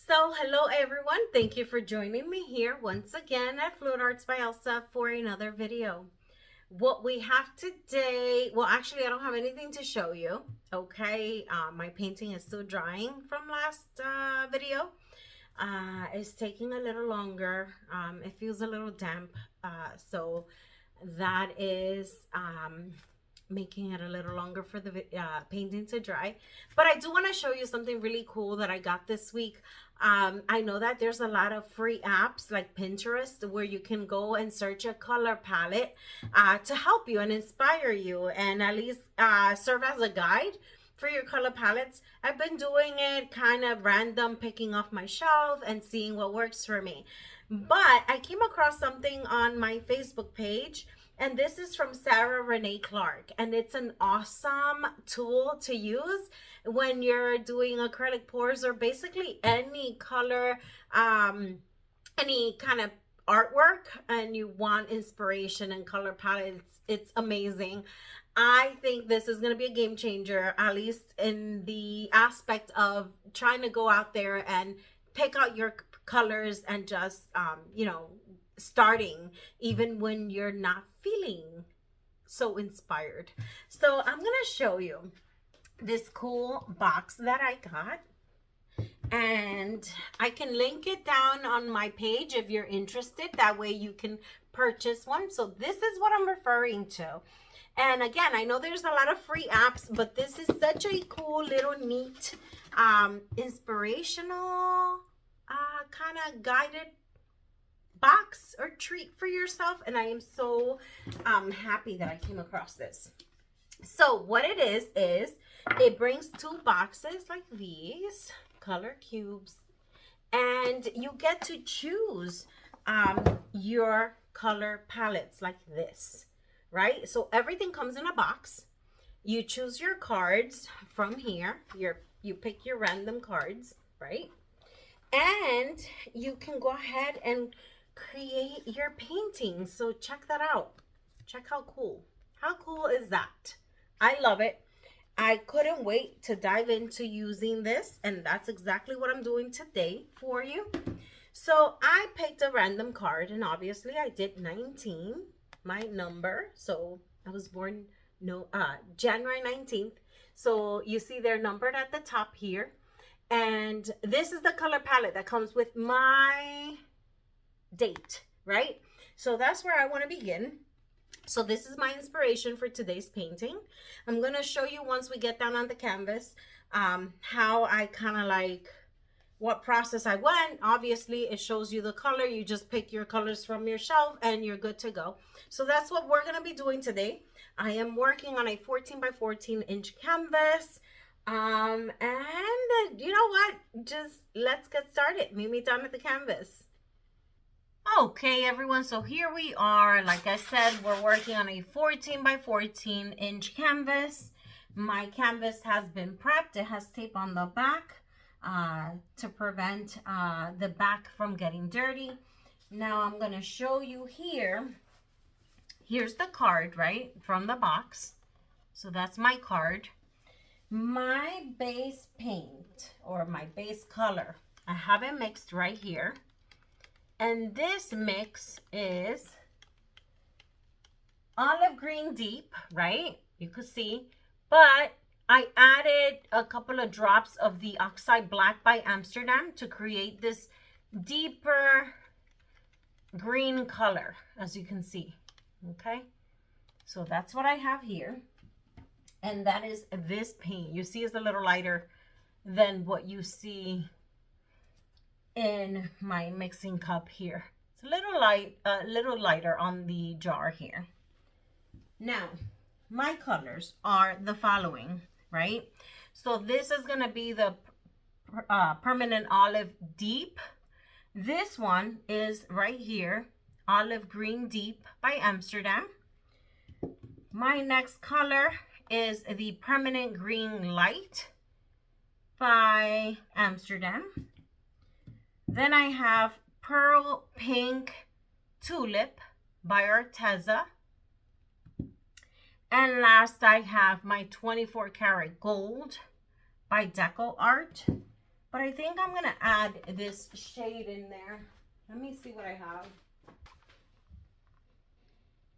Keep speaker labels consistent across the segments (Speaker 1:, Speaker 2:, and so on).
Speaker 1: So, hello everyone. Thank you for joining me here once again at Fluid Arts by Elsa for another video. What we have today, well, actually, I don't have anything to show you. Okay, my painting is still drying from last video. It's taking a little longer. It feels a little damp, so that is making it a little longer for the painting to dry. But I do want to show you something really cool that I got this week. I know that there's a lot of free apps like Pinterest where you can go and search a color palette to help you and inspire you and at least serve as a guide for your color palettes. I've been doing it kind of random, picking off my shelf and seeing what works for me. But I came across something on my Facebook page, and this is from Sarah Renee Clark, and it's an awesome tool to use when you're doing acrylic pours or basically any color, any kind of artwork, and you want inspiration and color palettes. It's amazing. I think this is going to be a game changer, at least in the aspect of trying to go out there and pick out your colors and just, starting even when you're not feeling so inspired. So I'm going to show you this cool box that I got. And I can link it down on my page if you're interested. That way you can purchase one. So this is what I'm referring to. And again, I know there's a lot of free apps, but this is such a cool little neat inspirational kind of guided box or treat for yourself. And I am so happy that I came across this. So what it is it brings two boxes like these, color cubes, and you get to choose your color palettes like this, right? So everything comes in a box. You choose your cards from here. You pick your random cards, right? And you can go ahead and create your painting. So check that out. Check how cool. How cool is that? I love it. I couldn't wait to dive into using this, and that's exactly what I'm doing today for you. So I picked a random card, and obviously I did 19, my number. So I was born January 19th. So you see they're numbered at the top here. And this is the color palette that comes with my date, right? So that's where I want to begin. So this is my inspiration for today's painting. I'm going to show you once we get down on the canvas how I kind of like what process I went. Obviously, it shows you the color. You just pick your colors from your shelf and you're good to go. So that's what we're going to be doing today. I am working on a 14 by 14 inch canvas. And you know what? Just let's get started. Meet me down at the canvas. Okay, everyone, so here we are. Like I said, we're working on a 14 by 14 inch canvas. My canvas has been prepped. It has tape on the back to prevent the back from getting dirty. Now I'm going to show you here. Here's the card, right, from the box. So that's my card. My base paint, or my base color, I have it mixed right here. And this mix is olive green deep, right? You could see. But I added a couple of drops of the Oxide Black by Amsterdam to create this deeper green color, as you can see. Okay? So that's what I have here. And that is this paint. You see it's a little lighter than what you see in my mixing cup here. It's a little lighter on the jar here. Now, my colors are the following, right? So this is going to be the permanent olive deep. This one is right here, olive green deep by Amsterdam. My next color is the permanent green light by Amsterdam. Then I have pearl pink tulip by Arteza. And last I have my 24 karat gold by DecoArt. But I think I'm going to add this shade in there. Let me see what I have.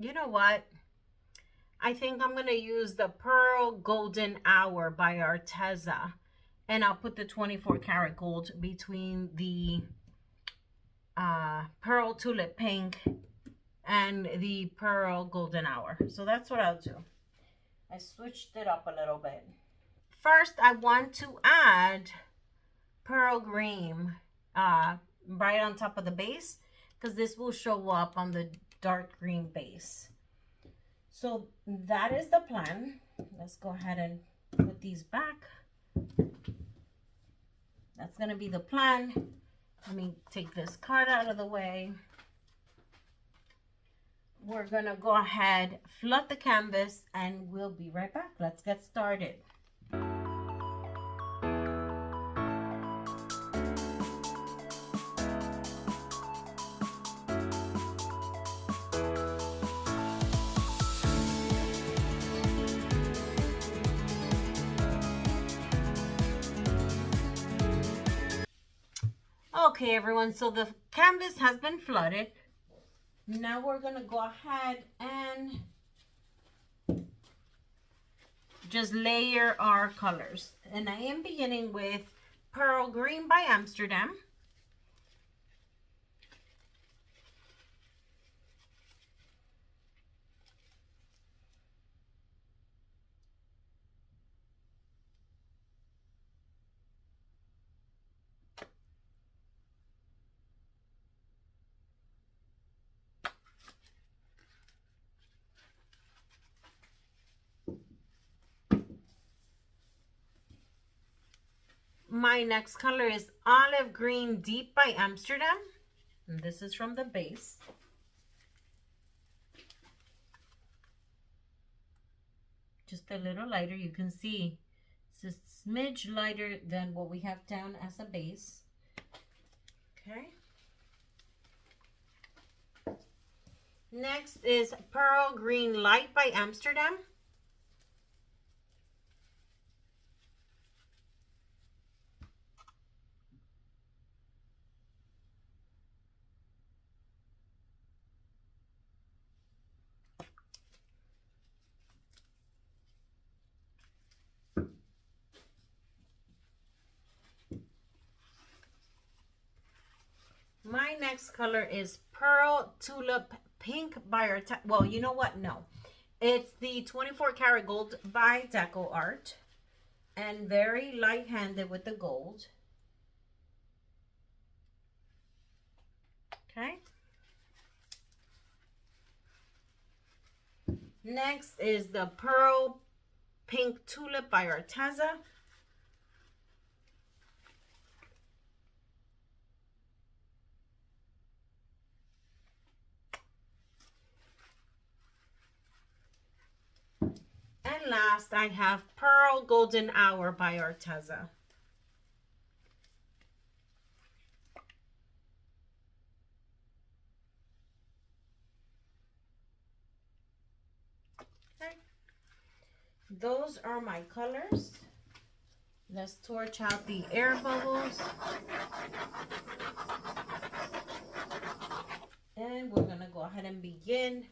Speaker 1: You know what? I think I'm going to use the Pearl Golden Hour by Arteza. And I'll put the 24 karat gold between the Pearl Tulip Pink and the Pearl Golden Hour. So that's what I'll do. I switched it up a little bit. First, I want to add Pearl Green right on top of the base, because this will show up on the dark green base. So that is the plan. Let's go ahead and put these back. That's going to be the plan. Let me take this card out of the way. We're going to go ahead, flood the canvas, and we'll be right back. Let's get started. Okay, everyone, so the canvas has been flooded. Now we're going to go ahead and just layer our colors. And I am beginning with Pearl Green by Amsterdam. My next color is Olive Green Deep by Amsterdam. And this is from the base. Just a little lighter. You can see it's a smidge lighter than what we have down as a base. Okay. Next is Pearl Green Light by Amsterdam. My next color is Pearl Tulip Pink by Arteza. Well, you know what? No. It's the 24 karat gold by DecoArt. And very light-handed with the gold. Okay. Next is the Pearl Pink Tulip by Arteza. And last, I have Pearl Golden Hour by Arteza. Okay. Those are my colors. Let's torch out the air bubbles. And we're going to go ahead and begin.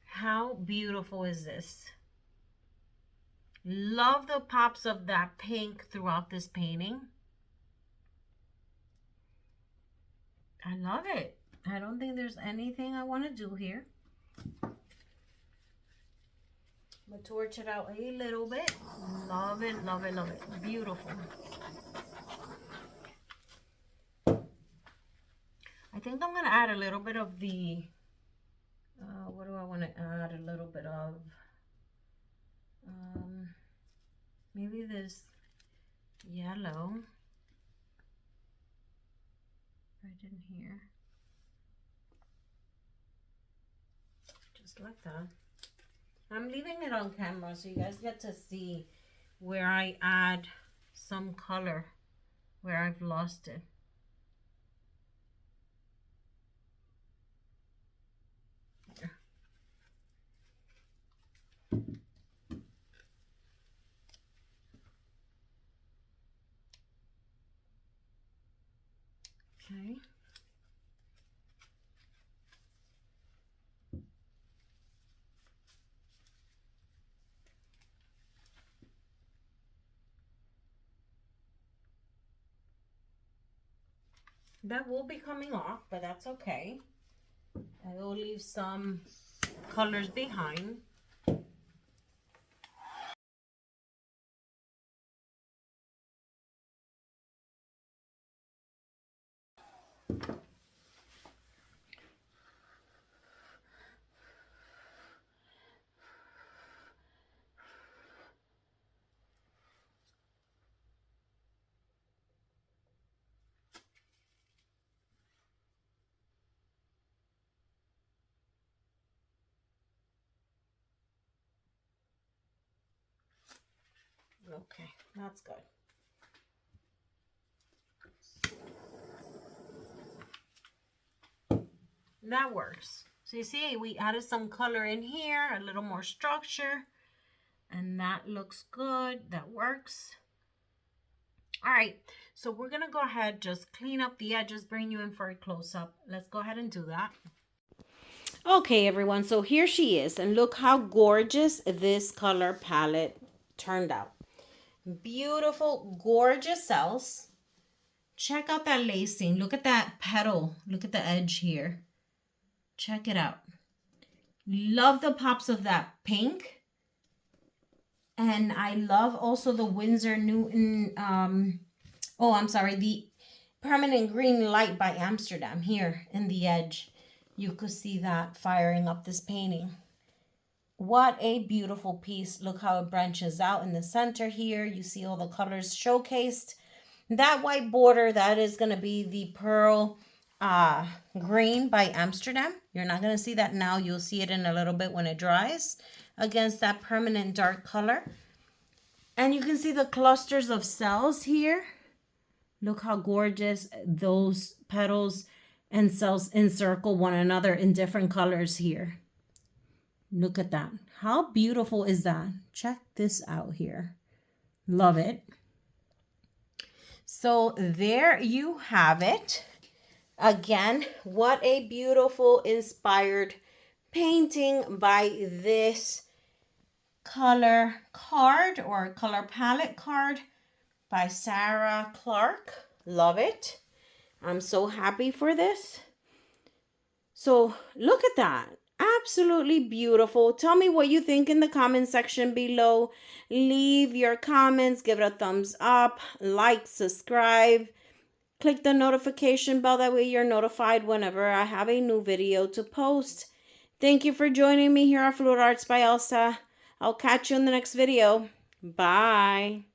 Speaker 1: How beautiful is this? Love the pops of that pink throughout this painting. I love it. I don't think there's anything I want to do here. I'm going to torch it out a little bit. Love it, love it, love it. Beautiful. think I'm going to add a little bit of the, what do I want to add a little bit of? Maybe this yellow right in here. Just like that. I'm leaving it on camera so you guys get to see where I add some color, where I've lost it. There. Okay. That will be coming off, but that's okay. I will leave some colors behind. Okay, that's good. That works. So you see, we added some color in here, a little more structure, and that looks good. That works. All right, so we're gonna go ahead, just clean up the edges, bring you in for a close-up. Let's go ahead and do that. Okay, everyone, so here she is, and look how gorgeous this color palette turned out. Beautiful, gorgeous cells. Check out that lacing. Look at that petal. Look at the edge here. Check it out. Love the pops of that pink. And I love also the Winsor Newton, the permanent green light by Amsterdam here in the edge. You could see that firing up this painting. What a beautiful piece. Look how it branches out in the center here. You see all the colors showcased. That white border, that is going to be the pearl green by Amsterdam. You're not going to see that now. You'll see it in a little bit when it dries against that permanent dark color. And you can see the clusters of cells here. Look how gorgeous those petals and cells encircle one another in different colors here. Look at that. How beautiful is that? Check this out here. Love it. So there you have it. Again, what a beautiful inspired painting by this color card or color palette card by Sarah Clark. Love it. I'm so happy for this. So look at that. Absolutely beautiful. Tell me what you think in the comment section below. Leave your comments, give it a thumbs up, like, subscribe, click the notification bell. That way you're notified whenever I have a new video to post. Thank you for joining me here at Fluid Arts by Elsa. I'll catch you in the next video. Bye.